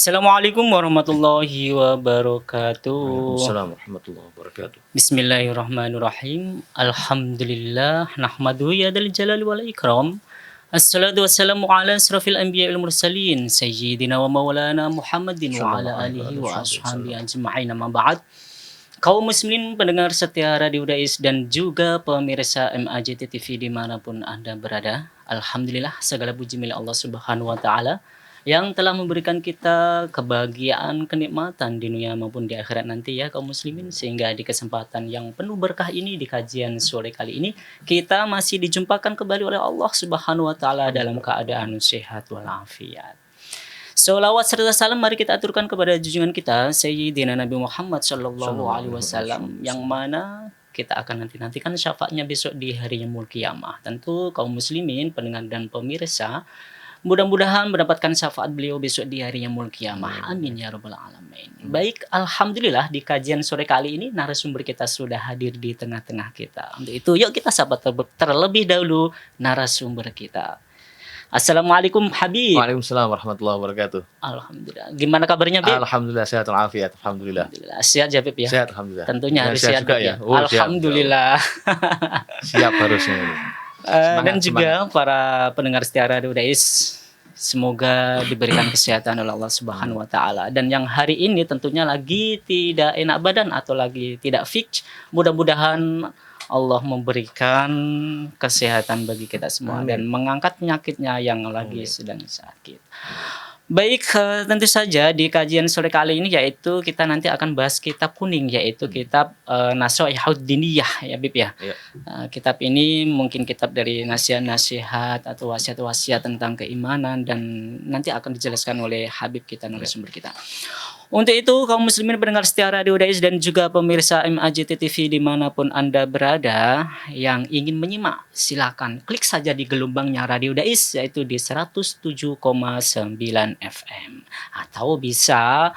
Assalamualaikum warahmatullahi wabarakatuh. Waalaikumsalam warahmatullahi wabarakatuh. Bismillahirrahmanirrahim. Alhamdulillah nahmaduhu ya dzal jalali wal ikram. Assalatu wassalamu ala asrafil anbiya'i wal mursalin sayyidina wa maulana Muhammadin wa ala alihi wa ashabihi ajma'in. Amma ba'd. Kaum muslimin pendengar setia Radio Dais dan juga pemirsa MAJT TV dimanapun Anda berada. Alhamdulillah segala puji milik Allah Subhanahu wa taala yang telah memberikan kita kebahagiaan, kenikmatan di dunia maupun di akhirat nanti ya kaum muslimin, sehingga di kesempatan yang penuh berkah ini di kajian sore kali ini kita masih dijumpakan kembali oleh Allah Subhanahu wa taala dalam keadaan sehat walafiat. Sholawat serta salam mari kita aturkan kepada junjungan kita Sayyidina Nabi Muhammad sallallahu alaihi wasallam yang mana kita akan nantikan syafaatnya besok di hari yang mulia kiamah. Tentu kaum muslimin, pendengar dan pemirsa mudah-mudahan mendapatkan syafaat beliau besok di hari yang mulia kiamah. Amin ya rabbal alamin. Baik, alhamdulillah di kajian sore kali ini narasumber kita sudah hadir di tengah-tengah kita. Untuk itu yuk kita sapa terlebih dahulu narasumber kita. Assalamualaikum Habib. Waalaikumsalam warahmatullahi wabarakatuh. Alhamdulillah. Gimana kabarnya, Bib? Alhamdulillah sehat walafiat. Alhamdulillah. Sehat ya, Bib ya? Sehat alhamdulillah. Tentunya harus sehat juga ya. ya. Oh, Alhamdulillah. Siap harusnya ini. Dan juga para pendengar setia Radio Dais, semoga diberikan kesehatan oleh Allah Subhanahu wa taala. Dan yang hari ini tentunya lagi tidak enak badan atau lagi tidak fit, mudah-mudahan Allah memberikan kesehatan bagi kita semua. Amin. Dan mengangkat penyakitnya yang lagi sedang sakit. Baik, tentu saja di kajian sore kali ini yaitu kita nanti akan bahas kitab kuning, yaitu kitab Nasha'ihud Diniyah ya Bib ya. Iya. Kitab ini mungkin kitab dari nasihat-nasihat atau wasiat-wasiat tentang keimanan, dan nanti akan dijelaskan oleh Habib kita, narasumber kita. Untuk itu kaum muslimin pendengar setia Radio Dais dan juga pemirsa MAJT TV dimanapun Anda berada yang ingin menyimak, silakan klik saja di gelombangnya Radio Dais yaitu di 107,9 FM, atau bisa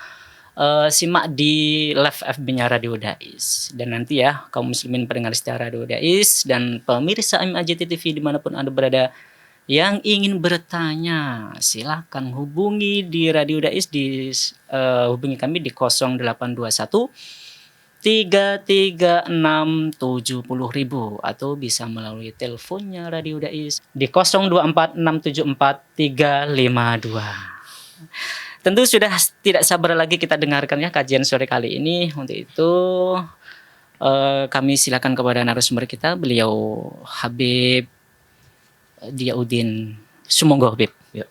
simak di live FB-nya Radio Dais. Dan nanti ya kaum muslimin pendengar setia Radio Dais dan pemirsa MAJT TV dimanapun Anda berada yang ingin bertanya, silakan hubungi di Radio Dais hubungi kami di 0821 336 70.000 atau bisa melalui teleponnya Radio Dais di 024 674 352. Tentu sudah tidak sabar lagi kita dengarkan ya kajian sore kali ini. Untuk itu kami silakan kepada narasumber kita, beliau Habib Diauddin Sumonggo, Habib. Ya.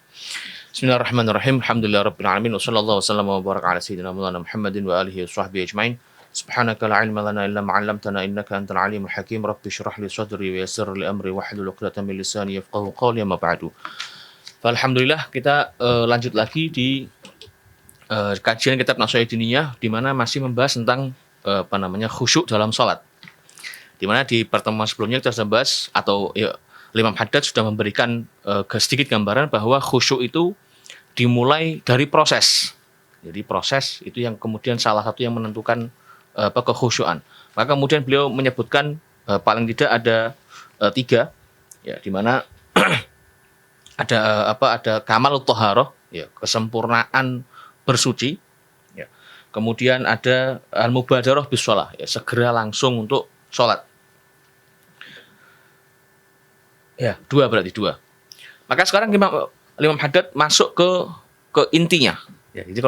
Bismillahirrahmanirrahim. Alhamdulillahirabbil alamin wa sallallahu wasallam wa baraka ala sayyidina Muhammadin wa alihi washabbihi ajmain. Subhanaka la ilma lana illa ma 'allamtana innaka antal alimul hakim. Rabbi shrah li sadri wa yassir li amri wahlul 'uqdatam min lisani yafqahu qawli, amma ba'du. Alhamdulillah kita lanjut lagi di kajian kitab Nasha'ihud Diniyah di mana masih membahas tentang khusyuk dalam salat. Di mana di pertemuan sebelumnya kita sudah bahas atau Imam Haddad sudah memberikan sedikit gambaran bahwa khusyuk itu dimulai dari proses. Jadi proses itu yang kemudian salah satu yang menentukan kekhusyuan. Maka kemudian beliau menyebutkan paling tidak ada 3 ya, di mana ada kamalut thaharah ya, kesempurnaan bersuci ya. Kemudian ada al-mubadarah bis shalah ya, segera langsung untuk salat. Ya, 2 berarti 2. Maka sekarang Imam Haddad masuk ke intinya. Ya, jadi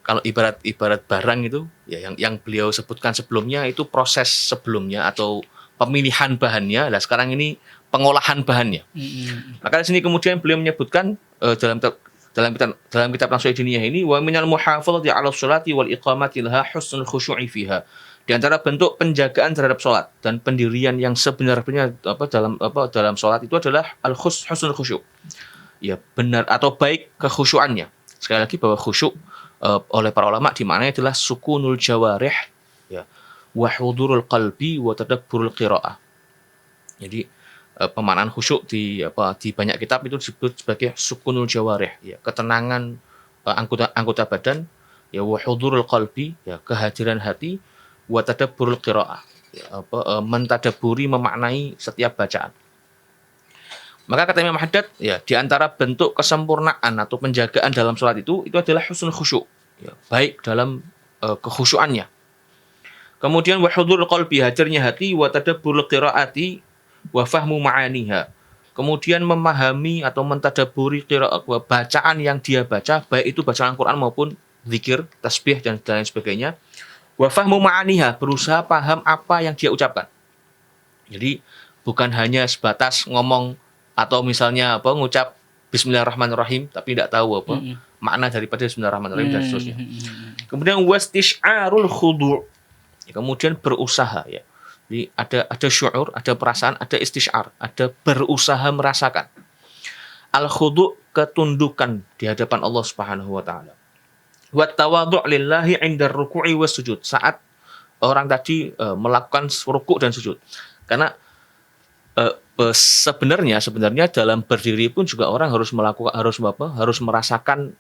kalau ibarat barang itu ya yang beliau sebutkan sebelumnya itu proses sebelumnya atau pemilihan bahannya. Nah, sekarang ini pengolahan bahannya. Maka di sini kemudian beliau menyebutkan dalam kitab Nasha'ihud Diniyah ini wa minal muhafadzati 'ala sholati wal iqamati laha husnul khusyu'i fiha. Di antara bentuk penjagaan terhadap sholat dan pendirian yang sebenarnya dalam sholat itu adalah husnul khusyuk. Ya, benar atau baik kekhusyuannya. Sekali lagi bahwa khusyuk oleh para ulama dimaknai adalah sukunul jawarih ya, wa hudurul qalbi wa tadabburul qiraah. Jadi pemaknaan khusyuk di banyak kitab itu disebut sebagai sukunul jawarih ya, ketenangan anggota badan ya, wa hudurul qalbi ya, kehadiran hati, wa tadabburul qiraah ya, mentadaburi, memaknai setiap bacaan. Maka kata Imam Haddad, ya di antara bentuk kesempurnaan atau penjagaan dalam sholat itu adalah husnul khusyuk, ya, baik dalam kekhusyuannya. Kemudian wa hudhurul qalbi, hadirnya hati, wa tadabburul qiraati wa fahmu ma'aniha. Kemudian memahami atau mentadaburi qiraat, bacaan yang dia baca, baik itu bacaan Al-Qur'an maupun zikir, tasbih dan lain sebagainya. Wa fahmu ma'aniha, berusaha paham apa yang dia ucapkan. Jadi bukan hanya sebatas ngomong atau misalnya ngucap bismillahirrahmanirrahim tapi tidak tahu makna daripada bismillahirrahmanirrahim dan seterusnya. Kemudian wastish'arul khudu', kemudian berusaha, ya. Jadi ada syu'ur, ada perasaan, ada istish'ar, ada berusaha merasakan. Al-khudu', ketundukan di hadapan Allah Subhanahu wa taala. Wa tawadhu' lillahi 'inda ruku'i was sujud. Saat orang tadi melakukan rukuk dan sujud. Karena sebenarnya dalam berdiri pun juga orang harus merasakan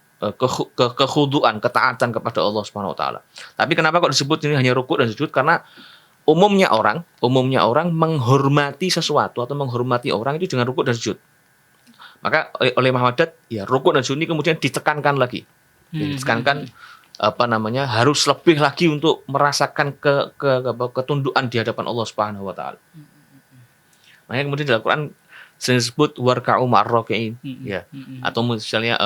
kekhuduan, ketaatan kepada Allah Subhanahu wa taala. Tapi kenapa kok disebut ini hanya rukuk dan sujud? Karena umumnya orang menghormati sesuatu atau menghormati orang itu dengan rukuk dan sujud. Maka oleh Imam Haddad, ya rukuk dan sujud ini kemudian ditekankan lagi. Ditekankan harus lebih lagi untuk merasakan ketundukan di hadapan Allah Subhanahu wa taala. Makanya kemudian dalam Al-Qur'an sering disebut warka'u ma'ar-raki'in, ya. Atau misalnya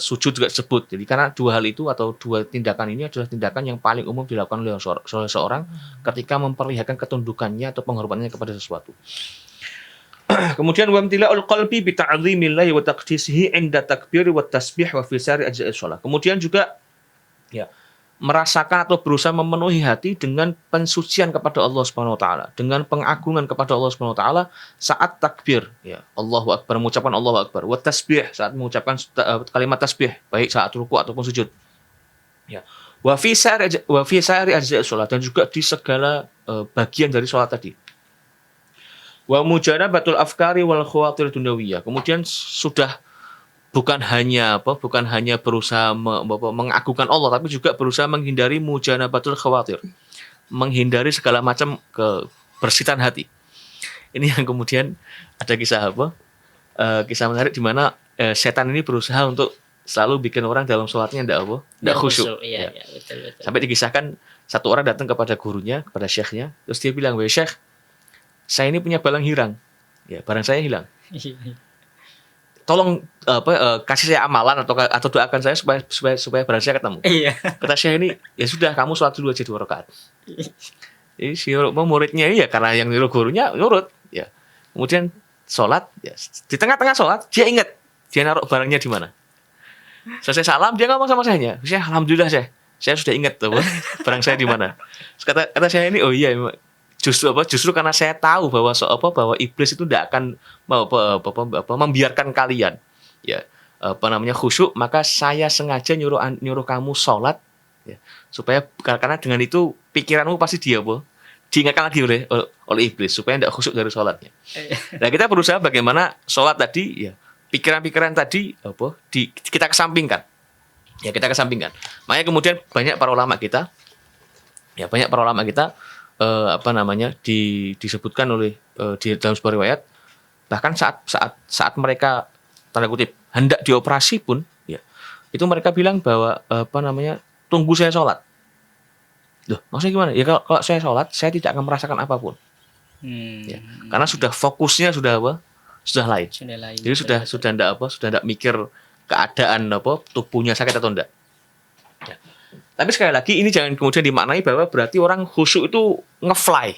sujud juga disebut. Jadi karena dua hal itu atau dua tindakan ini adalah tindakan yang paling umum dilakukan oleh seorang ketika memperlihatkan ketundukannya atau penghormatannya kepada sesuatu. Kemudian wamtila'ul qalbi bi ta'zimillahi wa taqdisihi 'inda takbiri wa tasbih wa fi sari ajza'is shalah. Kemudian juga, ya, merasakan atau berusaha memenuhi hati dengan pensucian kepada Allah Subhanahu wa taala, dengan pengagungan kepada Allah Subhanahu wa taala saat takbir, ya, Allahu akbar, mengucapkan Allahu akbar, wa tasbih, saat mengucapkan kalimat tasbih, baik saat rukuk ataupun sujud. Ya. Wa fi sari ajza'is shalah, dan juga di segala bagian dari salat tadi. Wa mujanabatul afkari wal khawatir dunyawiyah. Kemudian sudah bukan hanya berusaha mengagungkan Allah, tapi juga berusaha menghindari mujanabatul khawatir, menghindari segala macam kebersitan hati. Ini yang kemudian ada kisah menarik di mana setan ini berusaha untuk selalu bikin orang dalam sholatnya tidak khusyuk. Iya, betul. Sampai dikisahkan satu orang datang kepada gurunya, kepada syekhnya, terus dia bilang, "Wahai syekh, saya ini punya barang hilang. Ya, barang saya hilang. Tolong kasih saya amalan atau doakan saya supaya barang saya ketemu." Iya. Kata Syekh ini, "Ya sudah, kamu sholat dulu aja 2 rakaat." Jadi si muridnya ya karena yang nyuruh gurunya nurut, ya. Kemudian sholat, ya. Di tengah-tengah sholat dia ingat dia naruh barangnya di mana. Selesai salam dia ngomong sama saya, "Syekh, alhamdulillah Syekh, saya sudah ingat tuh barang saya di mana." Kata saya ini, "Oh iya, justru karena saya tahu bahwa iblis itu tidak akan membiarkan kalian, ya, khusyuk, maka saya sengaja nyuruh kamu sholat, ya, supaya karena dengan itu pikiranmu pasti diingatkan lagi oleh iblis supaya tidak khusyuk dari sholatnya." Nah, kita berusaha bagaimana sholat tadi, ya, pikiran-pikiran tadi kita kesampingkan, ya, Makanya kemudian banyak para ulama kita disebutkan oleh di dalam sebuah riwayat, bahkan saat mereka tanda kutip hendak dioperasi pun, ya, itu mereka bilang bahwa tunggu saya sholat. Loh, maksudnya gimana? Ya kalau saya sholat, saya tidak akan merasakan apapun. Ya, karena sudah fokusnya sudah lain. Jadi sudah tidak mikir keadaan tubuhnya sakit atau enggak. Ya. Tapi sekali lagi ini jangan kemudian dimaknai bahwa berarti orang khusyuk itu ngefly.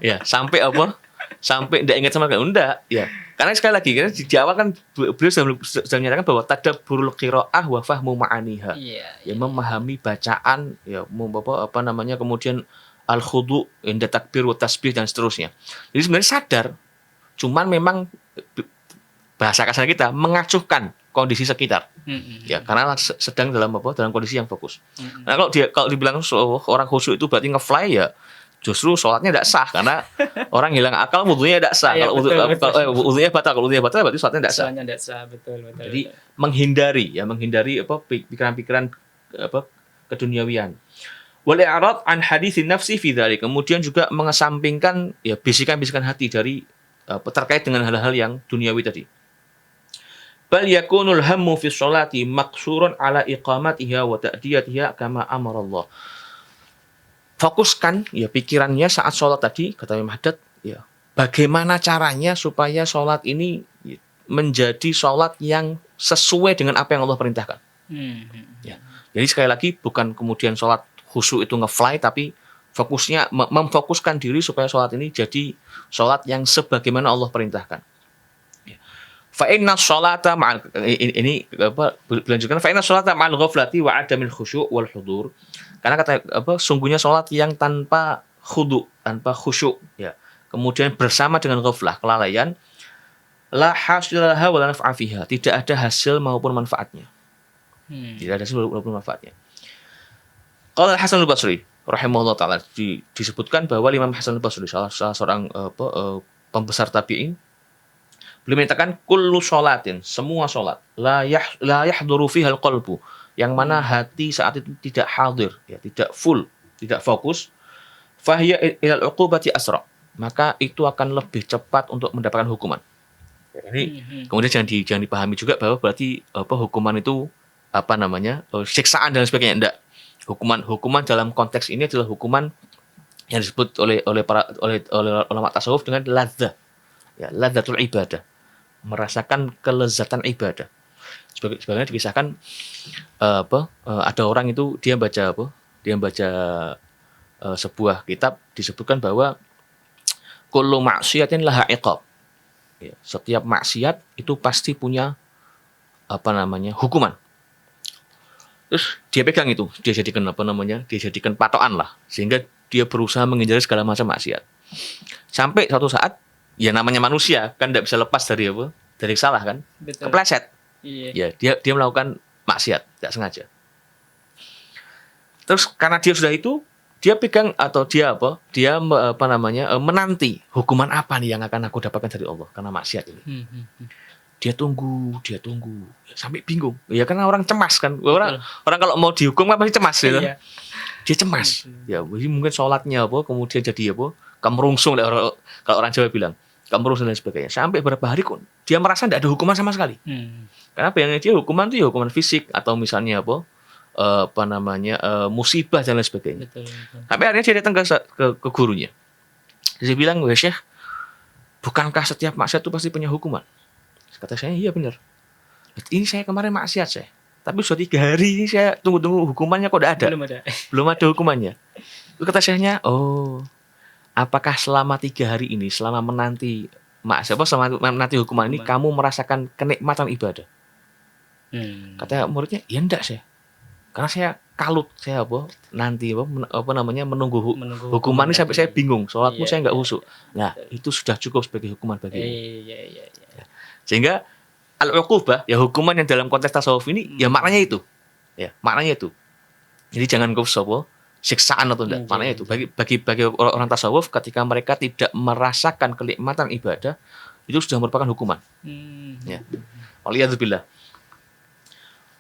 Ya, sampai enggak ingat sama sekali. Enggak, ya. Karena sekali lagi kan di awal kan beliau sudah menyatakan bahwa tadabburul qiraah wa fahmu ma'aniha. Ya, memahami bacaan, ya, kemudian al-khudu' inda takbir wa tasbih dan seterusnya. Jadi sebenarnya sadar, cuman memang bahasa kasar kita mengacuhkan kondisi sekitar. Ya, karena sedang dalam kondisi yang fokus. Nah, kalau dibilang orang khusyuk itu berarti ngefly, ya justru sholatnya tidak sah karena orang hilang akal, wudunya tidak sah. Kalau wudunya batal, berarti sholatnya tidak sah. Betul. Jadi menghindari pikiran-pikiran keduniawian. Wal i'rad an haditsin nafsi fi dzalik. Kemudian juga mengesampingkan, ya, bisikan-bisikan hati dari terkait dengan hal-hal yang duniawi tadi. Bal yakunul hammu fi sholati maqsurun ala iqamatiha wa ta'diyatiha kama amara Allah. Fokuskan ya pikirannya saat sholat tadi, kata Imam Haddad, ya bagaimana caranya supaya sholat ini menjadi sholat yang sesuai dengan apa yang Allah perintahkan. Ya. Jadi sekali lagi bukan kemudian sholat khusyuk itu nge-fly, tapi fokusnya memfokuskan diri supaya sholat ini jadi sholat yang sebagaimana Allah perintahkan. Fa inna sholata ma'al ini dilanjutkan fa inna sholata ma'al ghaflati wa adamil khusyuk wal hudur. Karena sungguhnya sholat yang tanpa khudu, tanpa khusyuk ya. Kemudian bersama dengan ghaflah, kelalaian, la hasilaha wa la naf'a fiha, tidak ada hasil maupun manfaatnya. Tidak ada hasil maupun manfaatnya. Qala Hasan al-Basri rahimahullah taala, disebutkan bahwa Imam Hasan al-Basri salah seorang pembesar tabi'in, beliau menyatakan kullu sholatin, semua sholat la yahduru fiha al-qalbu, yang mana hati saat itu tidak hadir, ya, tidak full, tidak fokus, fahiya ilal uqubati asra, maka itu akan lebih cepat untuk mendapatkan hukuman. Ini kemudian jangan dipahami juga bahwa berarti hukuman itu siksaan dan sebagainya. Enggak. Hukuman dalam konteks ini adalah hukuman yang disebut oleh ulama tasawuf dengan ladzah. Ya, ladzatul ibadah. Merasakan kelezatan ibadah. Sebagaimana dikisahkan ada orang itu dia baca sebuah kitab, disebutkan bahwa kullu maksiatin laha iqab. Ya, setiap maksiat itu pasti punya hukuman. Terus dia pegang itu, dia jadikan patokan lah, sehingga dia berusaha menghindari segala macam maksiat. Sampai suatu saat, ya namanya manusia kan tidak bisa lepas dari salah kan, betul. Kepleset. Iya. Ya, dia melakukan maksiat, tidak sengaja. Terus karena dia sudah itu, dia pegang atau dia menanti hukuman apa nih yang akan aku dapatkan dari Allah karena maksiat ini. Dia tunggu sampai bingung. Ya karena orang cemas kan. Orang kalau mau dihukum kan pasti cemas gitu. Iya. Dia cemas. Ya mungkin sholatnya kemudian jadi kemerungsung, kalau orang Jawa bilang kemerungsung dan sebagainya. Sampai beberapa hari dia merasa tidak ada hukuman sama sekali. Karena bayangnya dia hukuman itu ya hukuman fisik atau misalnya musibah dan lain sebagainya. Betul. Sampai akhirnya dia datang ke gurunya. Dia bilang, "Wah, Syekh, bukankah setiap maksiat itu pasti punya hukuman?" Kata saya, "Iya benar. Ini saya kemarin maksiat, Syekh. Tapi sudah 3 hari ini saya tunggu hukumannya kok tidak ada. Belum ada hukumannya." Kata Syekhnya, "Oh, apakah selama 3 hari ini, selama menanti hukuman ini, kamu merasakan kenikmatan ibadah?" Kata muridnya, "Ya enggak, Syekh. Karena saya kalut, saya menunggu hukuman ini sampai saya bingung, sholatmu saya enggak khusyuk." Nah, itu sudah cukup sebagai hukuman bagi ini. Sehingga al-uqubah, ya hukuman yang dalam konteks tasawuf ini, ya maknanya itu. Ya, maknanya itu. Jadi jangan siksaan atau enggak, maknanya itu. Bagi orang tasawuf, ketika mereka tidak merasakan kenikmatan ibadah, itu sudah merupakan hukuman. Ya. Waliyadzubillah.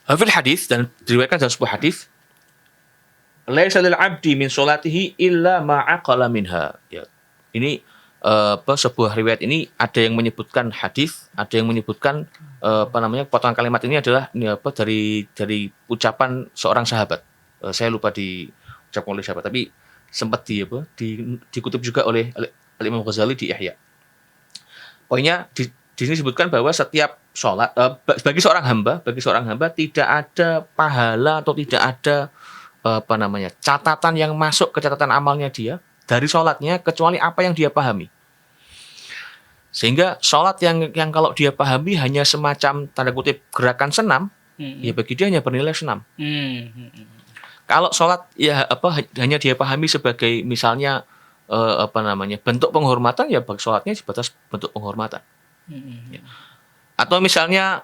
Hafil hadis, dan diriwayatkan dalam sebuah hadis, laisa lil 'abdi min sholatihi illa ma aqala minha. Ya. Ini sebuah riwayat ini ada yang menyebutkan hadis, ada yang menyebutkan potongan kalimat ini adalah dari ucapan seorang sahabat. Saya lupa diucapkan oleh siapa, tapi sempat dikutip juga oleh Imam Ghazali di Ihya. Poinnya di sini disebutkan bahwa setiap sholat bagi seorang hamba tidak ada pahala atau tidak ada catatan yang masuk ke catatan amalnya dia dari sholatnya kecuali apa yang dia pahami. Sehingga sholat yang kalau dia pahami hanya semacam tanda kutip gerakan senam, ya bagi dia hanya bernilai senam. Kalau sholat hanya dia pahami sebagai misalnya bentuk penghormatan, ya bagi sholatnya sebatas bentuk penghormatan. Ya. Atau misalnya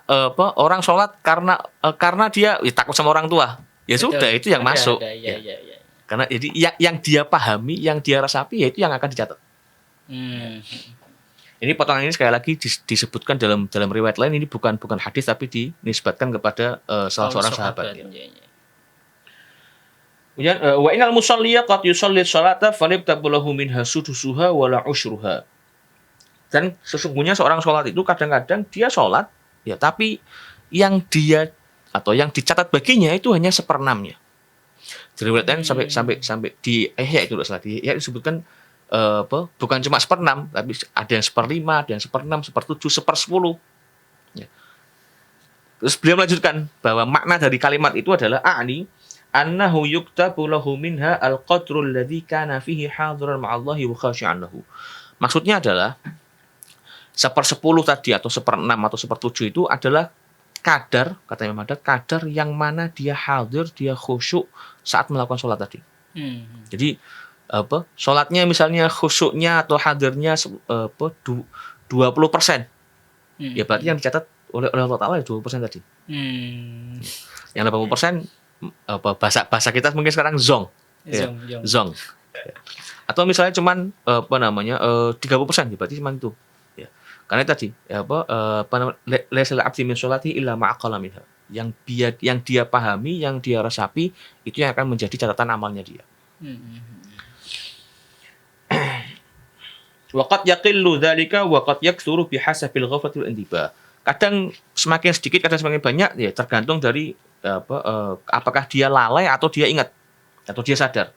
orang sholat karena dia takut sama orang tua, ya betul. Sudah itu yang masuk. Ya. Karena jadi yang dia pahami, yang dia rasapi, ya itu yang akan dicatat. Ini potongan ini sekali lagi disebutkan dalam riwayat lain, ini bukan hadis tapi dinisbatkan kepada salah seorang sahabat. Kemudian wa innal musalliya qad yusalli sholata falibtabulahu minha sudusuha wala usyruha. Dan sesungguhnya seorang sholat itu kadang-kadang dia sholat, ya tapi yang dia atau yang dicatat baginya itu hanya seperenamnya. Diriwayatkan sampai di Ihya itu salah di Ihya disebutkan bukan cuma seperenam, tapi ada yang seperlima, ada yang seperenam, sepertujuh, sepersepuluh. Ya. Terus beliau melanjutkan bahwa makna dari kalimat itu adalah annahu yuktabu lahu minha al-qadrul ladzi kana fihi hadiran ma'allahi wa khashi'an lahu. Maksudnya adalah sepersepuluh tadi atau seperenam atau sepertujuh itu adalah kadar, kata Imam Haddad, kadar yang mana dia hadir, dia khusyuk saat melakukan sholat tadi. Jadi sholatnya misalnya khusyuknya atau hadirnya 20%. Ya berarti yang dicatat oleh Allah Ta'ala 20% tadi. Yang 80% bahasa kita mungkin sekarang zong. Zong. Atau misalnya cuman 30%, berarti cuma itu. Ya. Karena tadi laisal abdi min sholati illa ma'aqala minha. Yang dia pahami, yang dia resapi, itu yang akan menjadi catatan amalnya dia. Waqad yaqillu dzalika wa qad yaktsuru bihasabil ghaflati wal intibah. Kadang semakin sedikit, kadang semakin banyak, ya tergantung dari apakah dia lalai atau dia ingat atau dia sadar.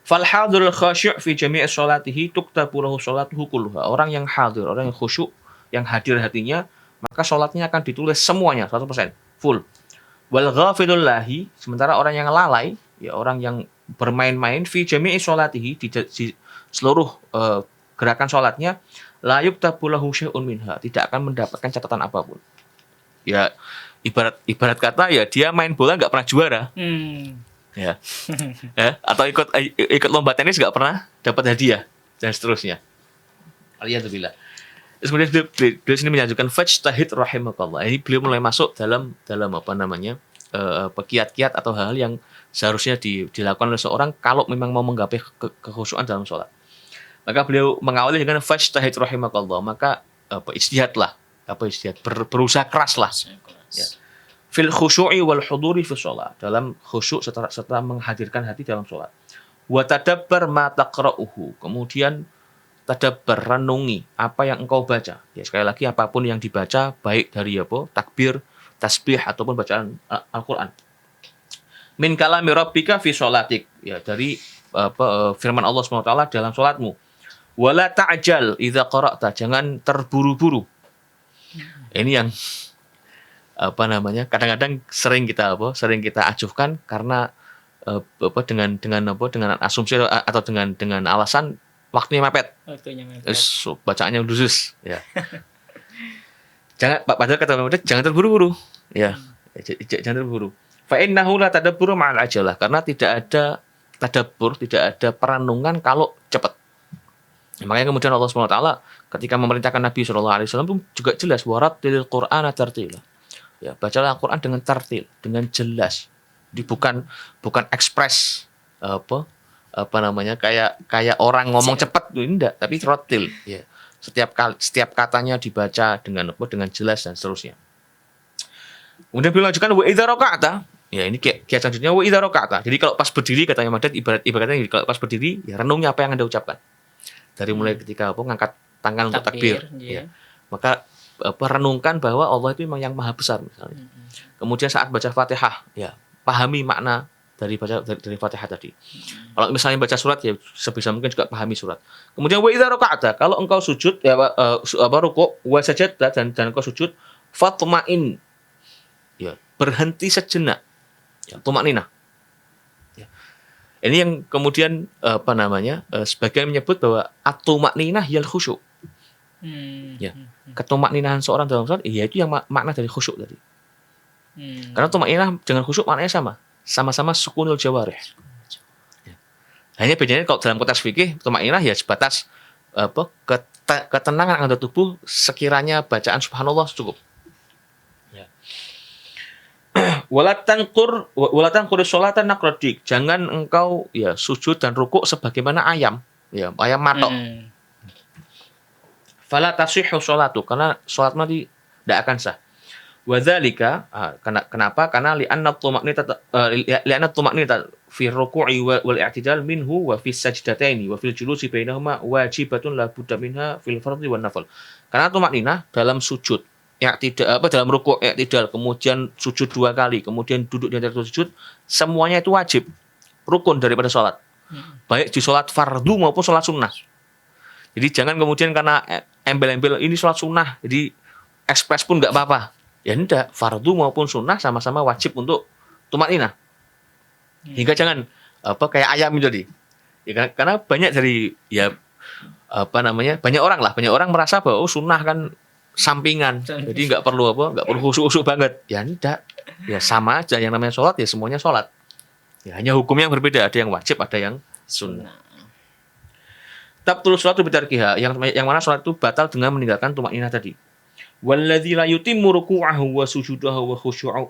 Fal hadirul khasyi' fi jami'i sholatihi tuktabu lahu sholatuhu kulluha. Orang yang hadir, orang yang khusyuk, yang hadir hatinya, maka sholatnya akan ditulis semuanya 100%, full. Wal ghafilul lahi, sementara orang yang lalai, ya orang yang bermain-main fi jami'i sholatihi, di seluruh gerakan sholatnya, la yuktabu lahu syai'un minha, tidak akan mendapatkan catatan apapun. Ya ibarat kata ya dia main bola nggak pernah juara. Ya. Atau ikut lomba tenis nggak pernah dapat hadiah dan seterusnya. Alhamdulillah. Terus kemudian beliau sini menyebutkan fajtahid rahimakallah. Ini beliau mulai masuk dalam kiat-kiat atau hal-hal yang seharusnya dilakukan oleh seorang kalau memang mau menggapai kekhusyuan dalam sholat. Maka beliau mengawali dengan fajtahid rahimakallah. Maka ijtihadlah, berusaha keraslah. Ya. Fil khusyu'i wal huduri fi sholat, dalam khusyuk serta menghadirkan hati dalam sholat. Wa tadabbar ma taqra'uhu, kemudian tadabbar, renungi apa yang engkau baca. Ya, sekali lagi apapun yang dibaca, baik dari takbir, tasbih ataupun bacaan Al-Qur'an. Min kalami rabbika fi sholatik, ya dari firman Allah SWT dalam sholatmu. Wala ta'jal idza qara'ta, jangan terburu-buru. Ini yang kadang-kadang sering kita acuhkan karena dengan asumsi atau dengan alasan waktunya mepet. Bacaannya khusus, ya. Padahal kata Muhammad, jangan terburu-buru, ya. Jangan terburu. Fa innahu la tadabburu ma'al ajalah, karena tidak ada tadabbur, tidak ada perenungan kalau cepat. Makanya kemudian Allah SWT ketika memerintahkan Nabi SAW juga jelas warattilil Qur'ana tartila. Ya, bacalah Al-Qur'an dengan tartil, dengan jelas. Jadi bukan ekspres kayak orang ngomong cepat itu enggak, tapi tartil, ya. Setiap katanya dibaca dengan jelas dan seterusnya. Kemudian beliau lanjutkan wa idza raka'ta. Ya, ini kiat selanjutnya wa idza raka'ta. Jadi kalau pas berdiri, katanya Madad, ibaratnya kalau pas berdiri ya renungi apa yang Anda ucapkan. Dari mulai ketika ngangkat tangan untuk takbir, ya. Maka renungkan bahwa Allah itu memang yang maha besar misalnya. Kemudian saat baca Fatihah, ya pahami makna dari Fatihah tadi. Kalau misalnya baca surat, ya sebisa mungkin juga pahami surat. Kemudian wa idza raka'ta, kalau engkau sujud ya ruku' wa sajadta dan engkau sujud, fatma'in, ya berhenti sejenak, ya tumakninah. Ya. Ini yang kemudian sebagian menyebut bahwa at-tumakninah yal khusyuk. Ya, ketumakninahan seorang dalam sholat, ya itu yang makna dari khusyuk tadi. Karena tumakninah dengan khusyuk maknanya sama-sama sukunul jawarih. Ya. Hanya bedanya kalau dalam konteks fikih, tumakninah ya sebatas ketenangan anggota tubuh sekiranya bacaan subhanallah cukup. Ya. Walatan sholatan nakrodik, jangan engkau ya sujud dan rukuk sebagaimana ayam matok. Fala tasihhu sholatu, karena sholat nanti tidak akan sah. Wadzalika, kenapa? Karena li'anna tuma'nita fi ruku'i wal i'tidal minhu wa fi sajdataini wa fil julusi bainahuma wajibatun la budda minha fil fardhi wan nafl. Karena tumakninah dalam sujud, dalam rukuk i'tidal, kemudian sujud 2 kali, kemudian duduk di antara sujud, semuanya itu wajib, rukun daripada salat. Baik di salat fardu maupun salat sunnah. Jadi jangan kemudian karena embel-embel ini salat sunnah, jadi ekspres pun nggak apa-apa. Ya enggak, fardu maupun sunnah sama-sama wajib untuk tumakninah. Hingga jangan kayak ayam itu tadi. Ya, karena banyak dari banyak orang merasa bahwa sunnah kan sampingan. Jadi nggak perlu khusyuk-khusyuk banget. Ya enggak. Ya sama aja, yang namanya sholat ya semuanya sholat. Ya hanya hukumnya yang berbeda, ada yang wajib, ada yang sunnah. Tabtul sholatu bitarkiha, yang mana sholat itu batal dengan meninggalkan tumakninah tadi. Walladzi la yutimmu ruku'ahu wa sujudahu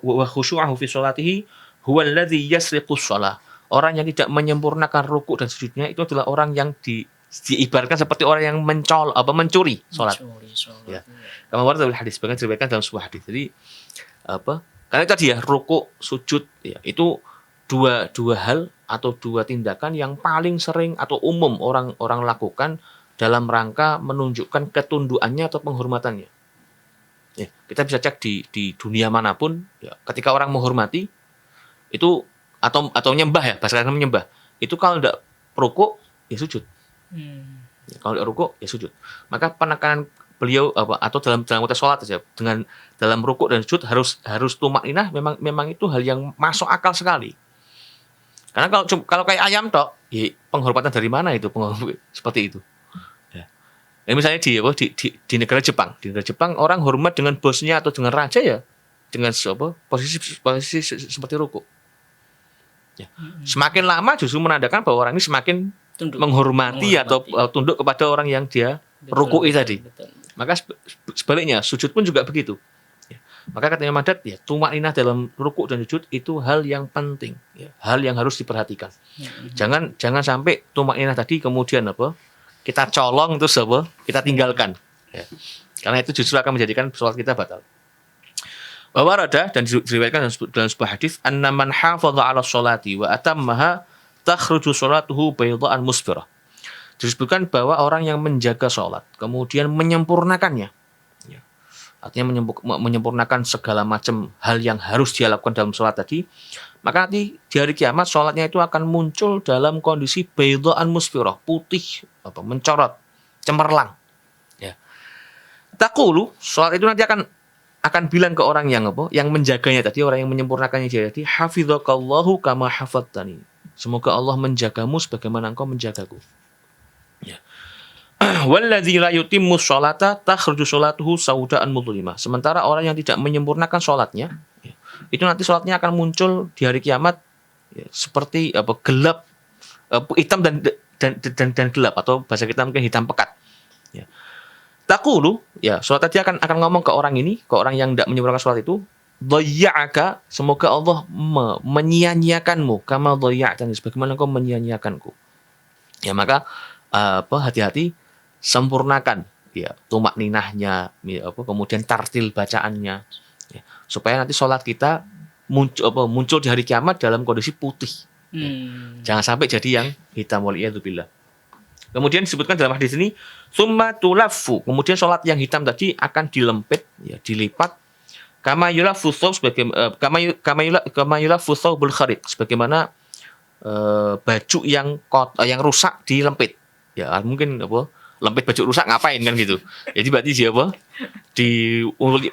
wa khusyu'ahu fi sholatihi huwa alladzi yasriqus shalah. Orang yang tidak menyempurnakan rukuk dan sujudnya itu adalah orang yang diibaratkan seperti orang yang mencuri salat. Ya. Kama warada dalam hadis, bahkan diriwayatkan dalam sebuah hadis. Jadi karena tadi ya rukuk, sujud ya, itu dua hal atau 2 tindakan yang paling sering atau umum orang lakukan dalam rangka menunjukkan ketundukannya atau penghormatannya. Ya, kita bisa cek di dunia manapun ya, ketika orang menghormati itu atau nyembah ya, bahasa kasarnya menyembah, itu kalau tidak rukuk ya sujud. Ya, kalau tidak rukuk ya sujud. Maka penekanan beliau atau dalam konteks sholat saja, dengan dalam rukuk dan sujud harus tumakninah, memang itu hal yang masuk akal sekali. Karena kalau kayak ayam tok, ya penghormatan dari mana itu seperti itu. Ya. Misalnya di negara Jepang, orang hormat dengan bosnya atau dengan raja ya dengan posisi seperti rukuk. Ya. Semakin lama justru menandakan bahwa orang ini semakin menghormati atau tunduk kepada orang yang dia rukui tadi. Maka sebaliknya sujud pun juga begitu. Ya. Maka katanya Madat, ya tumakninah dalam rukuk dan sujud itu hal yang penting, ya, hal yang harus diperhatikan. Jangan sampai tumakninah tadi kemudian kita colong terus kita tinggalkan. Ya. Karena itu justru akan menjadikan sholat kita batal. Warada dan diriwayatkan dalam sebuah hadis, anna man hafadha 'ala sholati wa atammaha takhruju sholatuhu baydaan musfirah. Disebutkan bahwa orang yang menjaga sholat kemudian menyempurnakannya, ya, artinya menyempurnakan segala macam hal yang harus dia lakukan dalam sholat tadi, maka nanti di hari kiamat sholatnya itu akan muncul dalam kondisi baydaan musfirah, putih, mencorot, cemerlang. Ya. Taqulu, sholat itu nanti akan bilang ke orang yang menjaganya tadi, orang yang menyempurnakannya jadi, hafizakallahu kama hafadzani. Semoga Allah menjagamu sebagaimana engkau menjagaku. Ya. Walladzi la yutimmu sholata takhruju sholatuhu saudaan mudlimah. Sementara orang yang tidak menyempurnakan sholatnya, ya, itu nanti sholatnya akan muncul di hari kiamat ya, seperti gelap, hitam dan gelap, atau bahasa kita mungkin hitam pekat. Ya. Taqulu, ya, sholat tadi akan ngomong ke orang ini, ke orang yang tidak menyempurnakan sholat itu, dhayya'aka, semoga Allah menyia-nyiakanmu, kama dhayya'tani, sebagaimana engkau menyia-nyiakanku. Ya, maka hati-hati, sempurnakan ya tumakninahnya, ya, kemudian tartil bacaannya, ya, supaya nanti sholat kita muncul di hari kiamat dalam kondisi putih. Ya. Jangan sampai jadi yang hitam, waliyadzubillah. Kemudian disebutkan dalam hadis ini, summa tulaffu, kemudian sholat yang hitam tadi akan dilempit, ya, dilipat, kama yulaffu thawb, kama yulaffu thawbul kharib, sebagaimana baju yang rusak dilempit. Ya mungkin lempit baju rusak ngapain kan gitu. Jadi berarti di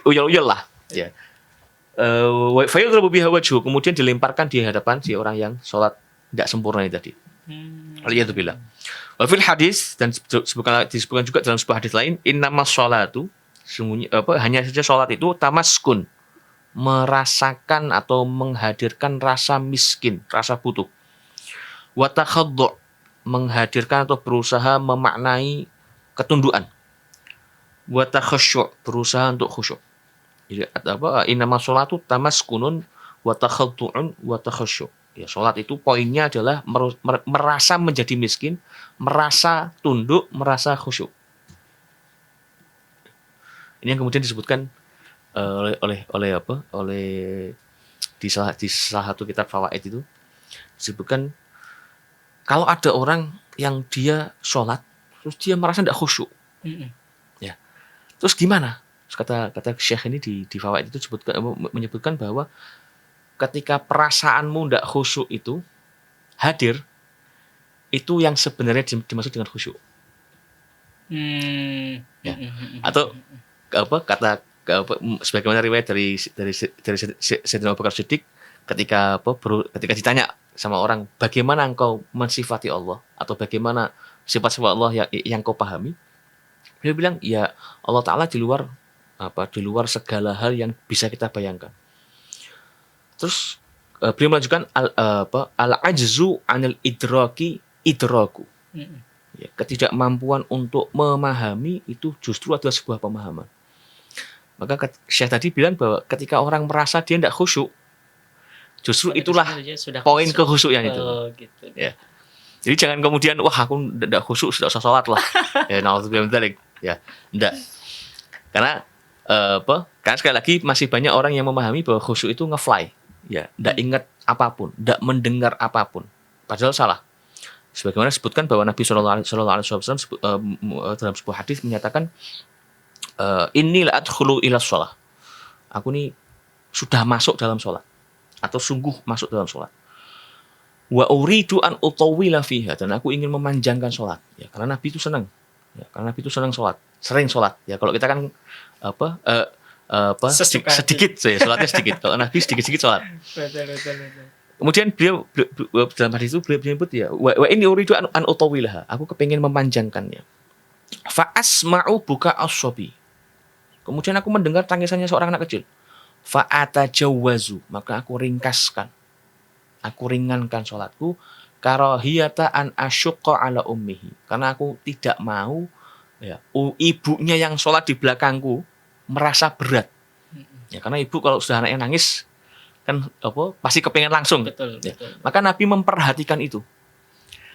uyel-uyel lah. Ya. Fayudhabu biha wajhu, kemudian dilemparkan di hadapan si orang yang sholat tidak sempurna ini tadi. Alhamdulillah. Wa fil hadis, dan disebutkan juga dalam sebuah hadis lain, innamas sholatu, hanya saja sholat itu tamaskun, merasakan atau menghadirkan rasa miskin, rasa butuh. Wa takhaddu', menghadirkan atau berusaha memaknai ketundukan. Wa takhasyu', berusaha untuk khusyuk. Jadi innamas sholatu tamaskunun wa takhaddu'un wa takhasyu'. Ya, sholat itu poinnya adalah merasa menjadi miskin, merasa tunduk, merasa khusyuk. Ini yang kemudian disebutkan oleh di salah satu kitab fawaid itu. Disebutkan kalau ada orang yang dia sholat terus dia merasa tidak khusyuk, ya, terus gimana? Terus kata Syekh ini di Fawaid itu menyebutkan bahwa ketika perasaanmu tidak khusyuk itu hadir, itu yang sebenarnya dimaksud dengan khusyuk. Ya. Atau sebagaimana riwayat dari Sayyidina Abu Bakar Siddiq ketika ditanya sama orang, bagaimana engkau mensifati Allah atau bagaimana sifat-sifat Allah yang kau pahami, beliau bilang, ya Allah Ta'ala di luar segala hal yang bisa kita bayangkan. Terus beliau melanjutkan al-ajzu anil idraku. Ya, ketidakmampuan untuk memahami itu justru adalah sebuah pemahaman. Maka Syekh tadi bilang bahwa ketika orang merasa dia tidak khusyuk, justru itulah poin kekhusyukan itu. Gitu. Ya. Jadi jangan kemudian aku tidak khusyuk, sudah usah sholat lah. Ya, na'udzubillah min dzalik. Ya, enggak. Karena karena sekali lagi masih banyak orang yang memahami bahwa khusyuk itu nge-fly. Ya, enggak ingat apapun, enggak mendengar apapun. Padahal salah. Sebagaimana disebutkan bahwa Nabi Shallallahu Alaihi Wasallam dalam sebuah hadis menyatakan, inni la adkhulu ila shalah. Aku ini sudah masuk dalam sholat atau sungguh masuk dalam sholat. Wa uridu an utawwila fiha, dan aku ingin memanjangkan sholat. Ya, karena Nabi itu senang. Ya, karena Nabi itu senang sholat, sering sholat. Ya, kalau kita kan sedikit ya, sholatnya sedikit. Kalau Nabi sedikit-sedikit sholat. Betul. Kemudian beliau dalam hadis itu beliau menyebut ya, wa inni uridu an utawilaha, aku kepingin memanjangkannya. Fa asma'u buka as-sabi. Kemudian aku mendengar tangisannya seorang anak kecil. Fa atajawwazu, maka aku ringkaskan. Aku ringankan salatku, karahiyata an asyqa ala ummihi. Karena aku tidak mau ya, ibunya yang salat di belakangku merasa berat. Ya, karena ibu kalau sudah anaknya nangis kan pasti kepengen langsung. Betul. Maka Nabi memperhatikan itu.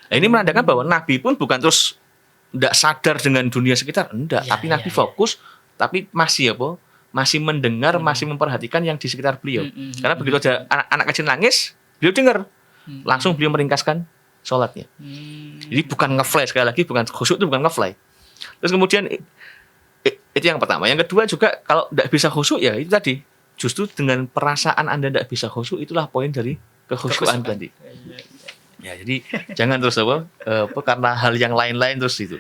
Nah, ini menandakan bahwa Nabi pun bukan terus tidak sadar dengan dunia sekitar, enggak. Tapi Nabi fokus, tapi masih masih mendengar, masih memperhatikan yang di sekitar beliau. Karena begitu ada anak kecil nangis, beliau dengar, langsung beliau meringkaskan sholatnya. Jadi bukan nge-fly, sekali lagi bukan khusyuk, itu bukan nge-fly. Terus kemudian itu yang pertama. Yang kedua juga kalau tidak bisa khusyuk ya itu tadi. Justru dengan perasaan Anda tidak bisa khusyuk, itulah poin dari kekhusyukan tadi. Ya, jadi jangan terus karena hal yang lain-lain terus itu.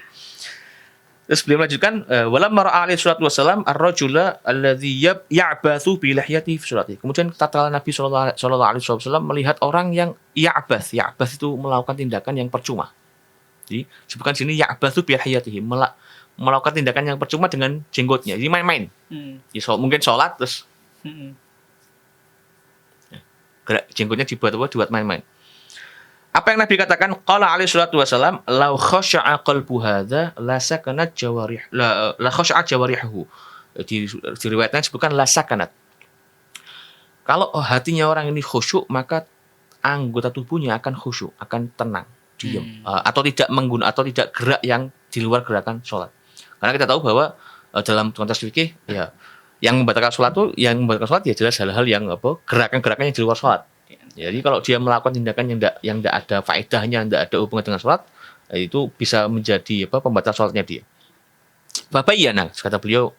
Terus beliau melanjutkan, walamma ra'a alaihi salatu wasallam ar-rajula alladhi ya'bathu bi lihyatihi fi sholati. Kemudian tatkala Nabi sallallahu alaihi wasallam melihat orang yang ya'bath itu melakukan tindakan yang percuma. Jadi sebutkan sini ya'bathu bi lihyatihi, melakukan tindakan yang percuma dengan jenggotnya. Jadi main-main. Ya, mungkin sholat terus gerak jenggotnya dibuat main-main. Apa yang Nabi katakan? Qala alaihi salatu wasallam, "Lau khasha'a qalbu hadza la sakanat jawarih la khasha'a jawarihuhu." Di riwayatnya disebutkan la sakanat. Kalau hatinya orang ini khusyuk, maka anggota tubuhnya akan khusyuk, akan tenang, diam, atau tidak gerak yang di luar gerakan sholat. Karena kita tahu bahwa dalam konteks fikih ya yang membatalkan sholat ya jelas hal-hal yang gerakan-gerakan yang di luar sholat. Jadi kalau dia melakukan tindakan yang tidak ada faedahnya, tidak ada hubungan dengan sholat, itu bisa menjadi pembatal sholatnya dia. Fabayyana, kata beliau,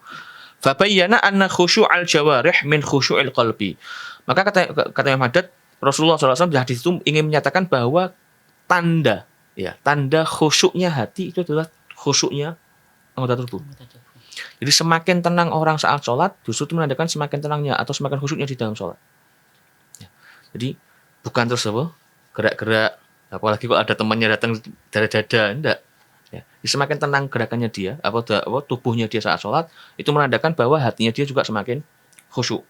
fabayyana anna khusyu'al jawarih min khusyu'il qalbi. Maka kata Imam Haddad, Rasulullah SAW di hadis itu ingin menyatakan bahwa tanda khusyuknya hati itu adalah khusyuknya anggota tubuh. Jadi semakin tenang orang saat sholat, justru itu menandakan semakin tenangnya atau semakin khusyuknya di dalam sholat. Ya. Jadi bukan terus gerak-gerak, apalagi kalau ada temannya datang dari dada, enggak. Ya. Jadi semakin tenang gerakannya dia, tubuhnya dia saat sholat, itu menandakan bahwa hatinya dia juga semakin khusyuk.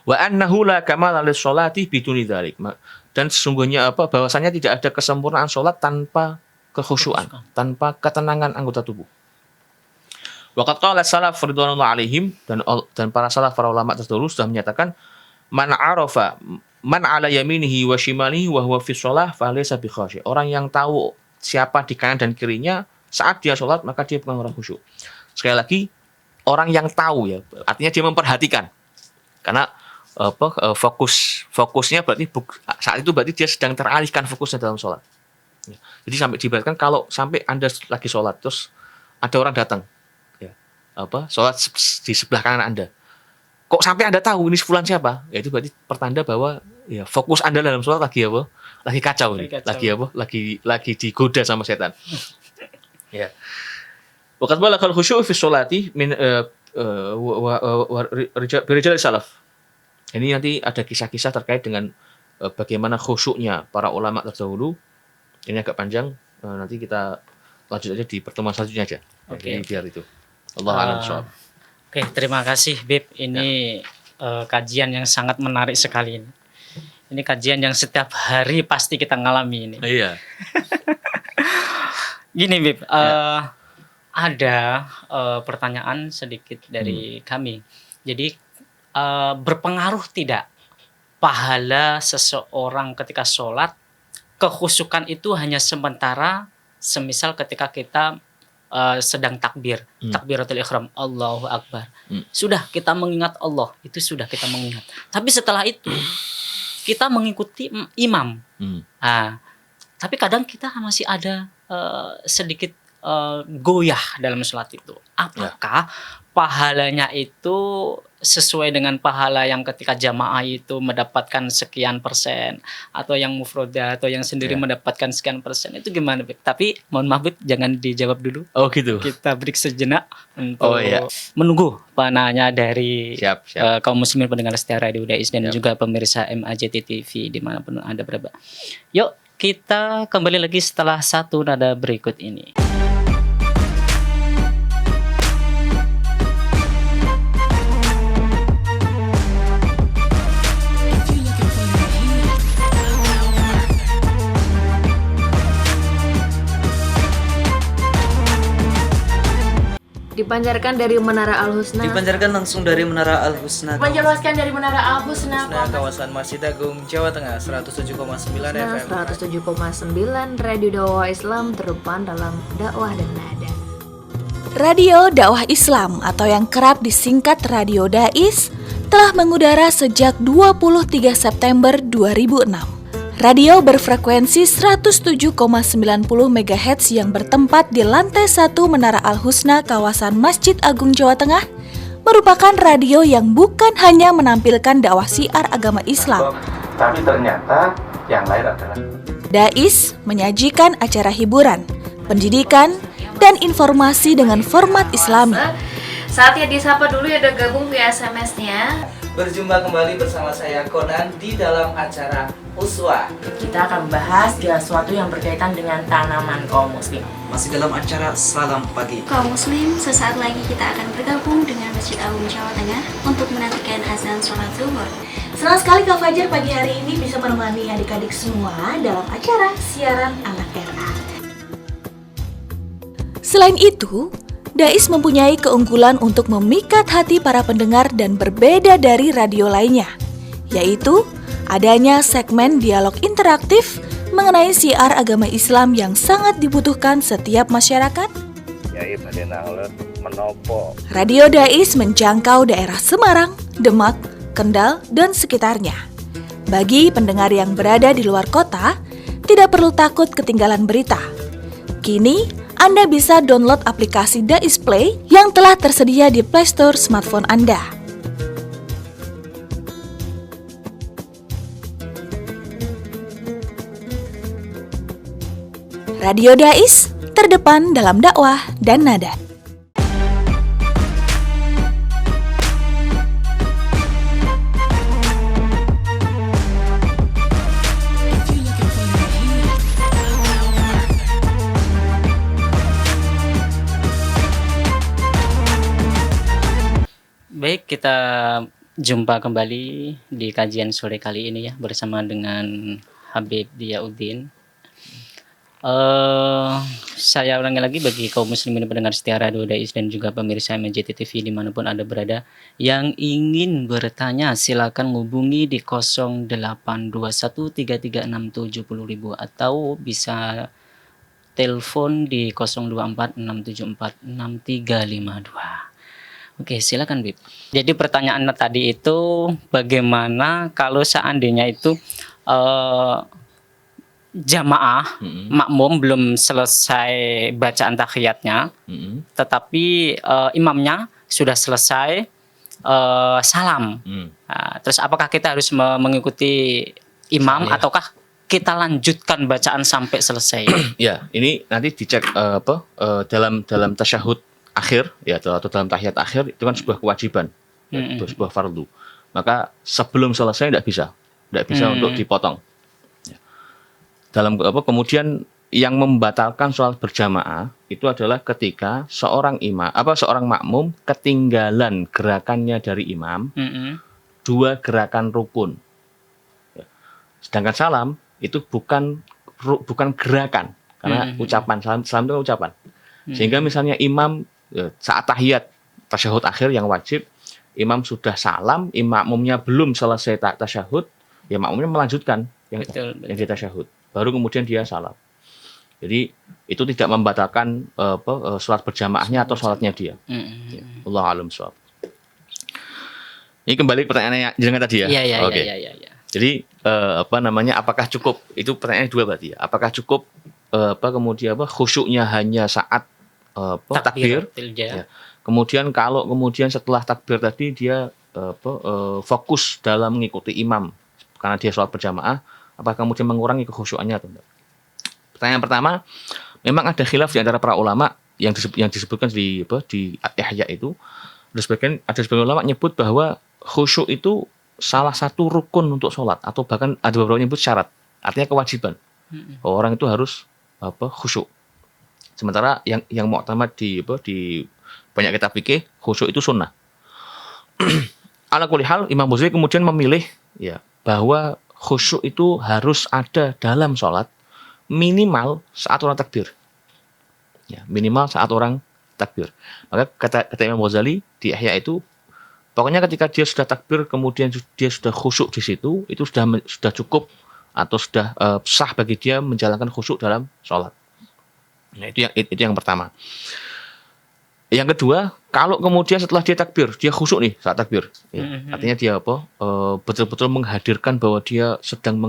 Wa annahu la kamala lis-sholati biduni dzalik. Dan sesungguhnya bahwasanya tidak ada kesempurnaan sholat tanpa kekhusyuan, tanpa ketenangan anggota tubuh. Waqad qala salaf ridwanullahi alaihim, dan para salaf, para ulama terdahulu sudah menyatakan, man arafa man ala yaminihi wa shimalihi wa huwa fi shalah fa laysa bi khashi. Orang yang tahu siapa di kanan dan kirinya saat dia sholat, maka dia bukan orang khusyuk. Sekali lagi, orang yang tahu ya, artinya dia memperhatikan. Karena fokusnya berarti saat itu berarti dia sedang teralihkan fokusnya dalam sholat. Ya. Jadi sampai diibaratkan kalau sampai Anda lagi sholat terus ada orang datang, ya, sholat di sebelah kanan Anda. Kok sampai Anda tahu ini fulan siapa? Ya itu berarti pertanda bahwa ya fokus Anda dalam sholat lagi apa? Lagi kacau nih. Lagi digoda sama setan. Ya. Waqad balaghal khusyu'u fi sholati min rijal salaf. Ini nanti ada kisah-kisah terkait dengan bagaimana khusyuknya para ulama terdahulu. Ini agak panjang, nanti kita lanjut aja di pertemuan selanjutnya aja. Oke. Jadi biar itu. Allah a'lam bishawab. Oke, terima kasih Bib. Ini kajian yang sangat menarik sekali ini. Ini kajian yang setiap hari pasti kita ngalami ini. Iya. Gini Bib, ada pertanyaan sedikit dari kami. Jadi berpengaruh tidak pahala seseorang ketika sholat, kekhusyukan itu hanya sementara, semisal ketika kita sedang takbiratul ihram, Allahu Akbar. Sudah kita mengingat Allah, itu sudah kita mengingat. Tapi setelah itu kita mengikuti imam. Tapi kadang kita masih ada sedikit goyah dalam sholat itu. Apakah pahalanya itu sesuai dengan pahala yang ketika jamaah itu mendapatkan sekian persen, atau yang mufroda atau yang sendiri mendapatkan sekian persen, itu gimana Bib? Tapi mohon maaf Bib, jangan dijawab dulu. Oh gitu. Kita break sejenak untuk menunggu panahnya dari kaum muslimin pendengar setia Radio Dais dan juga pemirsa MAJT TV dimanapun Anda berada. Yuk kita kembali lagi setelah satu nada berikut ini. Dipancarkan dari Menara Al-Husna. Dipancarkan langsung dari Menara Al-Husna. Menjelaskan dari Menara Al-Husna. Kawasan Masjid Agung, Jawa Tengah, 107,9 FM. 107,9 Radio Dakwah Islam terdepan dalam dakwah dan nada. Radio Dakwah Islam atau yang kerap disingkat Radio Dais telah mengudara sejak 23 September 2006. Radio berfrekuensi 107,90 MHz yang bertempat di lantai 1 Menara Al-Husna kawasan Masjid Agung Jawa Tengah merupakan radio yang bukan hanya menampilkan dakwah syiar agama Islam, tapi ternyata yang lain adalah Dais menyajikan acara hiburan, pendidikan, dan informasi dengan format Islami. Saatnya disapa dulu ya, udah gabung via SMS-nya. Berjumpa kembali bersama saya Conan di dalam acara Uswah. Kita akan membahas segala sesuatu yang berkaitan dengan tanaman kaum muslim. Masih dalam acara Salam Pagi. Kaum muslim, sesaat lagi kita akan bergabung dengan Masjid Agung Jawa Tengah untuk menantikan azan sholat zuhur. Senang sekali Kak Fajar pagi hari ini bisa menemani adik-adik semua dalam acara siaran anak RA. Selain itu, Dais mempunyai keunggulan untuk memikat hati para pendengar dan berbeda dari radio lainnya, yaitu adanya segmen dialog interaktif mengenai syiar agama Islam yang sangat dibutuhkan setiap masyarakat. Radio Dais menjangkau daerah Semarang, Demak, Kendal, dan sekitarnya. Bagi pendengar yang berada di luar kota, tidak perlu takut ketinggalan berita. Kini, Anda bisa download aplikasi Dais Play yang telah tersedia di Play Store smartphone Anda. Radio Dais, terdepan dalam dakwah dan nada. Baik, kita jumpa kembali di kajian sore kali ini ya bersama dengan Habib Diyauddin. Saya ulangi lagi bagi kaum muslimin pendengar setia Radio Dais dan juga pemirsa MJT TV dimanapun Anda berada yang ingin bertanya, silakan hubungi di 082133670000 atau bisa telepon di 0246746352. Oke, silakan Bib. Jadi pertanyaan tadi itu bagaimana kalau seandainya itu eh, jamaah makmum belum selesai bacaan tahiyatnya, tetapi imamnya sudah selesai salam. Nah, terus apakah kita harus mengikuti imam ataukah kita lanjutkan bacaan sampai selesai? Ya, ini nanti dicek dalam tasyahud akhir ya atau dalam tahiyat akhir itu kan sebuah kewajiban, sebuah fardu. Maka sebelum selesai tidak bisa untuk dipotong. Ya. Kemudian yang membatalkan sholat berjamaah itu adalah ketika seorang makmum ketinggalan gerakannya dari imam, dua gerakan rukun. Ya. Sedangkan salam itu bukan gerakan karena ucapan salam itu kan ucapan. Sehingga misalnya imam saat tahiyat tasyahud akhir yang wajib, imam sudah salam, makmumnya belum selesai tasyahud, ya makmumnya melanjutkan yang di tasyahud, baru kemudian dia salam. Jadi itu tidak membatalkan sholat berjamaahnya atau sholatnya dia. Wallahu a'lam bishawab. Ini kembali ke pertanyaannya jenengan tadi ya. Iya. Oke. Jadi apakah cukup? Itu pertanyaannya dua berarti ya. Apakah cukup kemudian khusyuknya hanya saat takbir? Ya. Kemudian kalau setelah takbir tadi dia fokus dalam mengikuti imam karena dia sholat berjamaah, apakah kemudian mengurangi kekhusyukannya atau tidak? Pertanyaan pertama, memang ada khilaf di antara para ulama yang disebutkan di Ihya itu. Ada sebagian ulama nyebut bahwa khusyuk itu salah satu rukun untuk sholat atau bahkan ada beberapa nyebut syarat, artinya kewajiban. Orang itu harus khusyuk. Sementara yang mu'tamad di banyak kitab fikih, khusyuk itu sunnah. Ala kulli hal, Imam Ghazali kemudian memilih ya bahwa khusyuk itu harus ada dalam sholat minimal saat orang takbir. Ya, minimal saat orang takbir. Maka kata Imam Ghazali di Ihya itu, pokoknya ketika dia sudah takbir kemudian dia sudah khusyuk di situ, itu sudah cukup atau sudah sah bagi dia menjalankan khusyuk dalam sholat. Nah, itu yang pertama. Yang kedua, kalau kemudian setelah dia takbir, dia khusyuk nih saat takbir, ya, artinya dia betul-betul menghadirkan bahwa dia sedang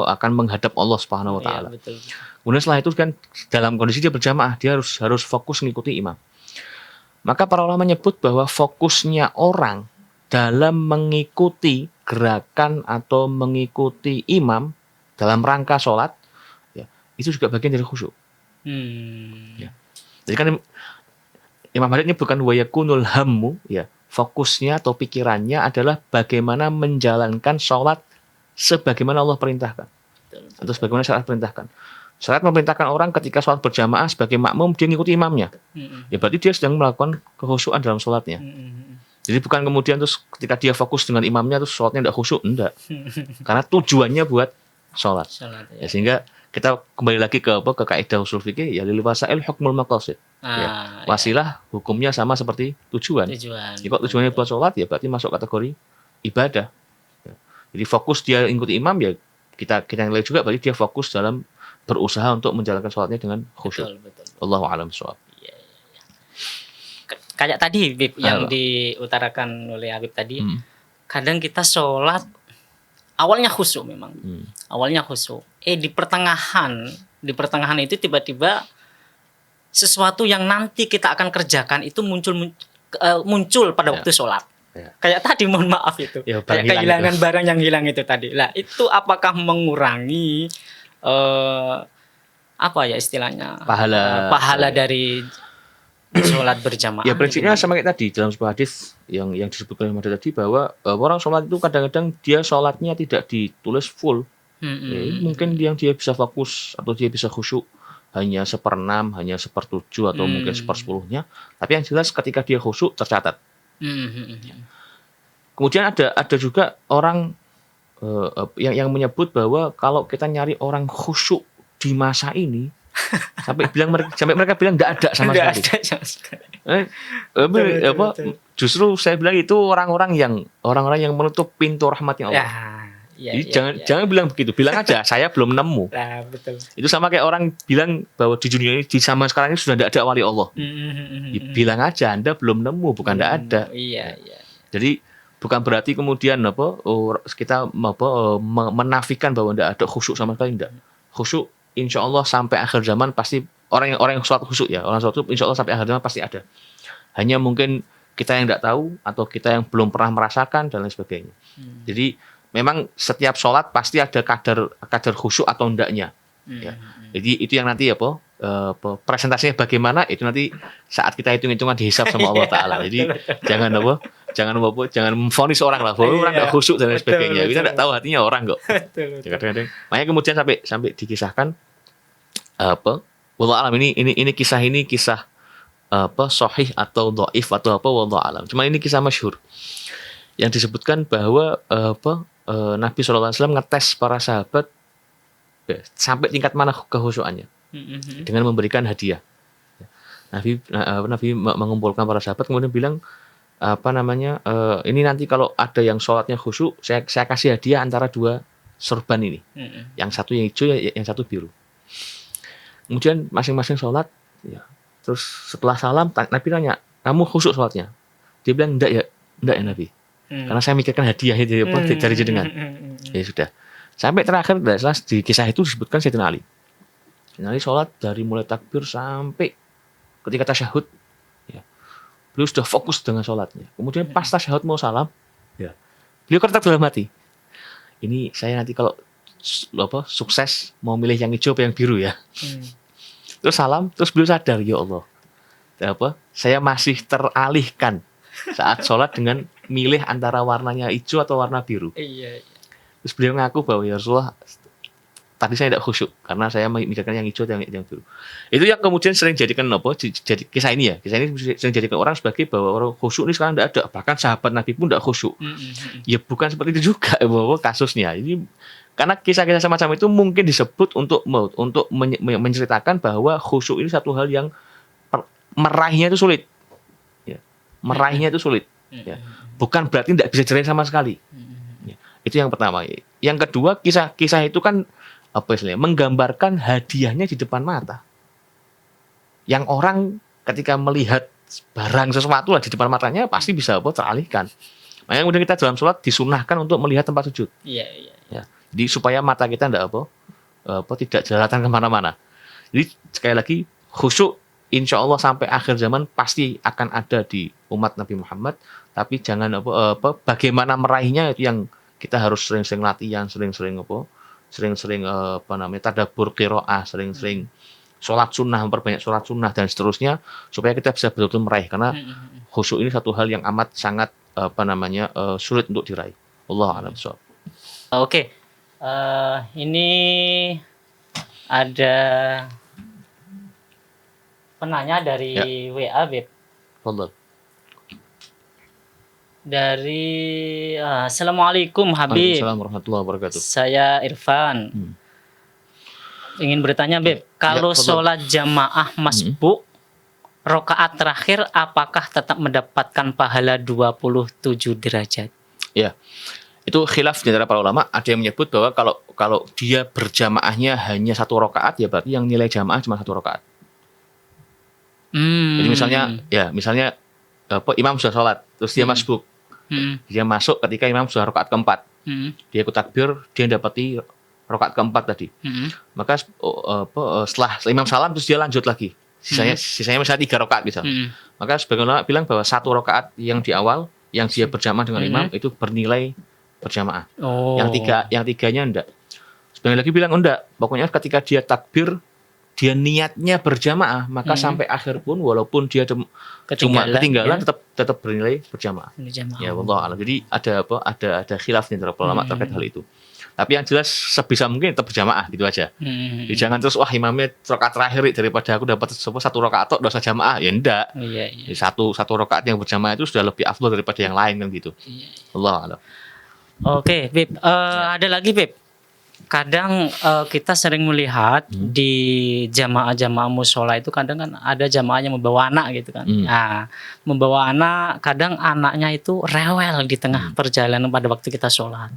akan menghadap Allah Subhanahu Wa Taala. Ya, kemudian setelah itu kan dalam kondisi dia berjamaah, dia harus fokus mengikuti imam. Maka para ulama menyebut bahwa fokusnya orang dalam mengikuti gerakan atau mengikuti imam dalam rangka sholat, ya, itu juga bagian dari khusyuk. Ya. Jadi kan Imam Malik ini bukan wayakunul hammu, ya, fokusnya atau pikirannya adalah bagaimana menjalankan sholat sebagaimana Allah perintahkan atau sebagaimana syariat perintahkan. Syariat memerintahkan orang ketika sholat berjamaah sebagai makmum dia ngikuti imamnya, ya berarti dia sedang melakukan kekhusyukan dalam sholatnya. Jadi bukan kemudian terus ketika dia fokus dengan imamnya terus sholatnya tidak khusyuk, enggak, karena tujuannya buat sholat. Ya, sehingga kita kembali lagi ke kaidah usul fikih, ya lil wasail hukmul maqasid. Ya, wasilah hukumnya sama seperti tujuan. Jadi kalau tujuannya buat sholat ya berarti masuk kategori ibadah. Ya. Jadi fokus dia ikuti imam ya kita nilai juga berarti dia fokus dalam berusaha untuk menjalankan sholatnya dengan khusyuk. Betul. Allahu a'lam bishawab. Ya. Kayak tadi Bib, yang diutarakan oleh Habib tadi, kadang kita sholat awalnya khusyuk memang. Awalnya khusyuk. Di pertengahan itu tiba-tiba sesuatu yang nanti kita akan kerjakan itu muncul pada waktu sholat. Ya. Kayak tadi mohon maaf itu. Ya, kayak kehilangan itu. Barang yang hilang itu tadi. Lah itu apakah mengurangi apa ya istilahnya? Pahala dari sholat berjamaah. Ya prinsipnya sama kayak tadi dalam sebuah hadis yang disebutkan oleh tadi bahwa orang sholat itu kadang-kadang dia sholatnya tidak ditulis full. Mungkin yang dia bisa fokus atau dia bisa khusyuk hanya 1/6, hanya 1/7 atau mungkin 1/10-nya. Tapi yang jelas ketika dia khusyuk tercatat. Kemudian ada juga orang yang menyebut bahwa kalau kita nyari orang khusyuk di masa ini sampai mereka bilang tidak ada sama sekali. Justru saya bilang itu orang-orang yang menutup pintu rahmatnya Allah. Jadi jangan bilang begitu, bilang aja saya belum nemu. Nah, betul. Itu sama kayak orang bilang bahwa di dunia ini di zaman sekarang ini sudah tidak ada wali Allah. Ya, bilang aja Anda belum nemu, bukan tidak ada. Iya. Jadi bukan berarti kemudian kita menafikan bahwa tidak ada khusyuk sama sekali, tidak. Khusyuk insya Allah sampai akhir zaman pasti orang yang sholat khusyuk ya, orang sholat insya Allah sampai akhir zaman pasti ada. Hanya mungkin kita yang tidak tahu atau kita yang belum pernah merasakan dan lain sebagainya. Jadi memang setiap sholat pasti ada kadar khusyuk atau enggaknya. Ya. Jadi itu yang nanti presentasinya bagaimana itu nanti saat kita hitung-hitungan dihisab sama Allah Taala. Jadi jangan memvonis orang lah bahwa orang nggak khusyuk dan lain sebagainya. Kita tidak tahu hatinya orang kok. Kadang-kadang. Makanya kemudian sampai dikisahkan wallahu alam ini kisah sahih atau dhaif atau wallahu alam. Cuma ini kisah masyhur yang disebutkan bahwa Nabi SAW ngetes para sahabat sampai tingkat mana kehusuannya dengan memberikan hadiah. Nabi mengumpulkan para sahabat kemudian bilang ini nanti kalau ada yang sholatnya khusyuk saya kasih hadiah antara 2 sorban ini. Yang satu yang hijau, yang satu biru. Kemudian masing-masing sholat ya. Terus setelah salam Nabi nanya, kamu khusyuk sholatnya? Dia bilang enggak ya Nabi. Karena saya mikirkan hadiah itu dari jenengan. Ya sudah. Sampai terakhir di kisah itu disebutkan Sayyidina Ali. Sayyidina Ali sholat dari mulai takbir sampai ketika tasyahud. Ya. Beliau sudah fokus dengan sholatnya. Kemudian pas tasyahud mau salam, ya. Beliau tetap dalam hati. Ini saya nanti kalau sukses mau milih yang hijau atau yang biru ya. Terus salam, terus beliau sadar, ya Allah, saya masih teralihkan saat sholat dengan milih antara warnanya hijau atau warna biru. Iya. Terus beliau ngaku bahwa ya Rasulullah, tadi saya tidak khusyuk karena saya memikirkan yang hijau dan yang biru. Itu yang kemudian sering jadikan jadi kisah ini sering jadikan orang sebagai bahwa orang khusyuk ini sekarang tidak ada. Bahkan sahabat Nabi pun tidak khusyuk. Ya bukan seperti itu juga bahwa kasusnya. Ini karena kisah-kisah semacam itu mungkin disebut untuk menceritakan bahwa khusyuk ini satu hal yang meraihnya itu sulit. Ya. Meraihnya itu sulit. Ya. Bukan berarti tidak bisa diraih sama sekali. Ya. Itu yang pertama. Yang kedua, kisah itu kan menggambarkan hadiahnya di depan mata. Yang orang ketika melihat barang sesuatu lah di depan matanya pasti bisa teralihkan. Makanya kemudian kita dalam sholat disunahkan untuk melihat tempat sujud. Iya. Ya. Jadi supaya mata kita tidak tidak jelalatan kemana-mana. Jadi sekali lagi khusyuk insya Allah sampai akhir zaman pasti akan ada di umat Nabi Muhammad. Tapi jangan bagaimana meraihnya itu yang kita harus sering-sering latihan, sering-sering tadabbur qiraah, sering-sering sholat sunnah, memperbanyak sholat sunnah dan seterusnya supaya kita bisa betul-betul meraih. Karena khusyuk ini satu hal yang amat sangat sulit untuk diraih. Wallahu a'lam bishawab. Oke. Ini ada penanya dari WA, Beb. Fadhal. Dari Assalamualaikum Habib. Waalaikumsalam warahmatullahi wabarakatuh. Saya Irfan. Ingin bertanya, Beb, kalau sholat jamaah masbuk rakaat terakhir apakah tetap mendapatkan pahala 27 derajat? Ya. Itu khilaf di antara para ulama. Ada yang menyebut bahwa kalau dia berjamaahnya hanya 1 rakaat ya berarti yang nilai jamaah cuma 1 rakaat. Jadi misalnya imam sudah sholat terus dia masbuk. Dia masuk ketika imam sudah rakaat keempat. Dia ikut takbir, dia dapati rakaat keempat tadi. Maka setelah imam salam terus dia lanjut lagi. Sisanya misalnya 3 rakaat bisa. Maka sebagian ulama bilang bahwa 1 rakaat yang di awal yang dia berjamaah dengan imam itu bernilai berjamaah. Yang tiganya enggak. Sebagian lagi bilang enggak. Pokoknya ketika dia takbir, dia niatnya berjamaah, maka sampai akhir pun walaupun dia cuma ketinggalan tetap bernilai berjamaah. Ya wallahu a'lam. Jadi ada khilaf di antara ulama terkait hal itu. Tapi yang jelas sebisa mungkin tetap berjamaah gitu aja. Jadi jangan terus imamnya rakaat terakhir daripada aku dapat 1 rakaat tok dosa jamaah. Ya enggak. Jadi satu rakaat yang berjamaah itu sudah lebih afdal daripada yang lain kan gitu. Wallahu a'lam. Oke, Beb. Ada lagi, Beb. Kadang kita sering melihat di jamaah-jamaah mushola itu kadang kan ada jamaah yang membawa anak gitu kan. Nah, membawa anak, kadang anaknya itu rewel di tengah perjalanan pada waktu kita sholat.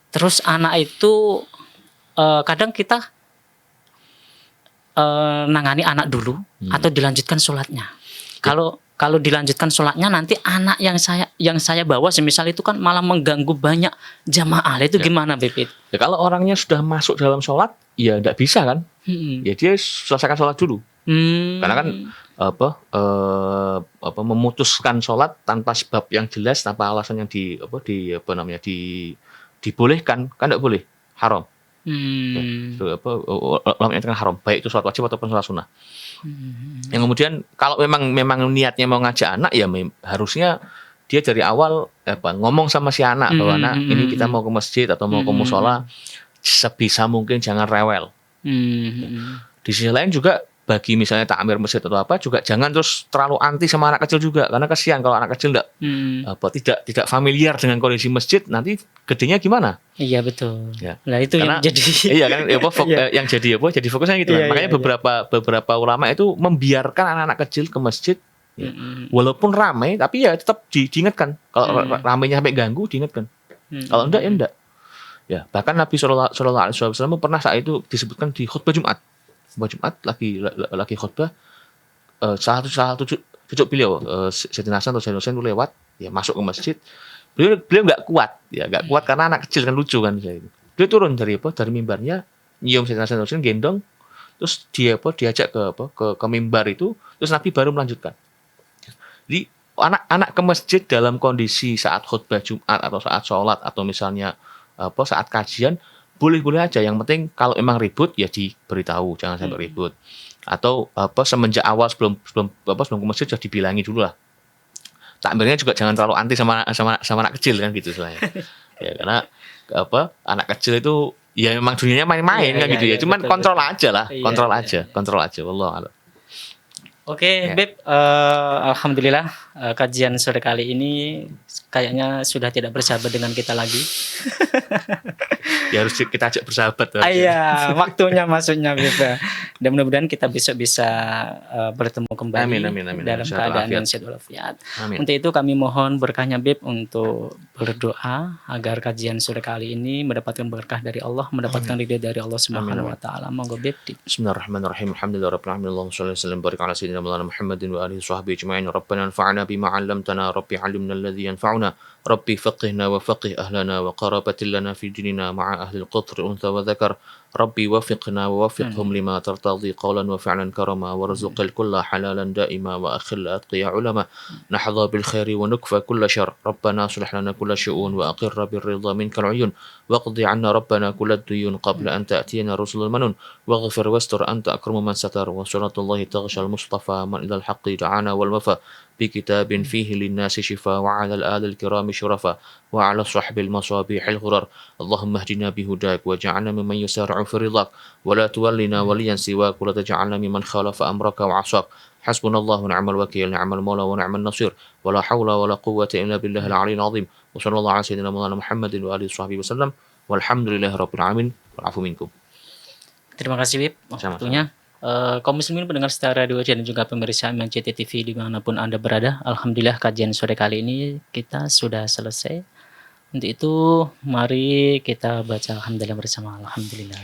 Terus anak itu kadang kita nangani anak dulu atau dilanjutkan sholatnya. Kalau dilanjutkan sholatnya nanti anak yang saya bawa semisal itu kan malah mengganggu banyak jamaah. Itu gimana Beb? Ya, kalau orangnya sudah masuk dalam sholat, ya tidak bisa kan? Ya dia selesaikan sholat dulu. Karena kan memutuskan sholat tanpa sebab yang jelas, tanpa alasan yang dibolehkan, kan tidak boleh, haram. Ulama haram, baik itu sholat wajib ataupun sholat sunnah. Yang kemudian kalau memang niatnya mau ngajak anak, ya harusnya dia dari awal ngomong sama si anak bahwa anak ini kita mau ke masjid atau mau ke musola, sebisa mungkin jangan rewel. Di sisi lain juga bagi misalnya takmir masjid atau apa juga jangan terus terlalu anti sama anak kecil juga, karena kasihan kalau anak kecil tidak familiar dengan kondisi masjid, nanti gedenya gimana? Iya betul. Ya. Nah itu karena, yang jadi iya kan yang jadi fokusnya gitu kan. Makanya beberapa ulama itu membiarkan anak-anak kecil ke masjid. Ya. Walaupun ramai tapi ya tetap diingatkan. Kalau ramainya sampai ganggu diingatkan. Kalau enggak ya enggak. Ya, bahkan Nabi sallallahu alaihi wasallam pernah saat itu disebutkan di khutbah Jumat. Lagi khutbah, salah satu cucu beliau, Sayyidina Hasan atau Sayyidina Husain itu lewat, ya masuk ke masjid. Beliau nggak kuat karena anak kecil kan, lucu kan. Dia turun dari mimbarnya, nyium Sayyidina Hasan atau Husain, gendong, terus diajak ke mimbar itu, terus Nabi baru melanjutkan. Jadi anak ke masjid dalam kondisi saat khutbah Jumat atau saat sholat atau misalnya saat kajian, boleh-boleh aja. Yang penting kalau emang ribut ya diberitahu, jangan sampai ribut. Atau semenjak awal sebelum ke masjid sudah dibilangi dulu lah. Takmirnya juga jangan terlalu anti sama anak kecil kan gitu istilahnya. Ya karena anak kecil itu ya memang dunianya main-main kan gitu ya. Cuman betul, kontrol aja lah, kontrol aja. Wallahu a'lam. Oke, Beb, alhamdulillah kajian sore kali ini kayaknya sudah tidak bersahabat dengan kita lagi. Ya harus kita ajak bersahabat. Iya, waktunya maksudnya Beb. Dan mudah-mudahan kita besok bisa bertemu kembali amin. dalam keadaan yang sehat walafiat. Untuk itu kami mohon berkahnya Beb untuk berdoa agar kajian sore kali ini mendapatkan berkah dari Allah, mendapatkan ridha dari Allah Subhanahu wa taala. Monggo Beb. Bismillahirrahmanirrahim. Alhamdulillahirabbil alamin. Allahumma shalli wa sallim barik ala sayyidina Maulana Muhammadin wa alihi washabbihi ajma'in. Rabbana anfa'na bima 'allamtana, rabbi 'allimna alladhi yanfa'una, rabbi faqihna wa faqih ahlana wa qarabatil lana fi dinina ma'a ahli al-qutr untha wa dhakar. Rabbi wafiqna wa wafiqhum lima tartadhi qawlan wa fi'lan karama warzuqil kulla halalan daima wa akhil atqiya ulama nahdha bil khairi wa nukfa kulla syar. Rabbana aslih lana kulla syu'un wa aqirra bir ridha minkal uyun waqdi 'anna rabbana kulla duyun qabla an ta'tiyana rusulul manun waghfir wastur anta akramu man satar wa sunnatullahi taghshal mustafa man idal haqqi da'ana wal wafa بكتاب فيه للناس شفاء وعلى الآل الكرام شرفا وعلى صحب المصابيح الغرر. اللهم اهدنا بهداك وجعلنا ممن يسارع في رضاك ولا تولنا وليا سواك ولا تجعلنا ممن خالف أمرك وعصاك. حسبنا الله ونعم الوكيل نعم المولى ونعم النصير ولا حول ولا قوة إلا بالله العلي العظيم وصلى الله على سيدنا مولانا محمد وآله وصحبه وسلم والحمد لله رب العالمين والعفو منكم. Terima kasih Bib waktunya. Kaum muslimin pendengar setia radio dan juga pemirsa MNCT TV dimanapun Anda berada, alhamdulillah kajian sore kali ini kita sudah selesai. Untuk itu mari kita baca alhamdulillah bersama. Alhamdulillah.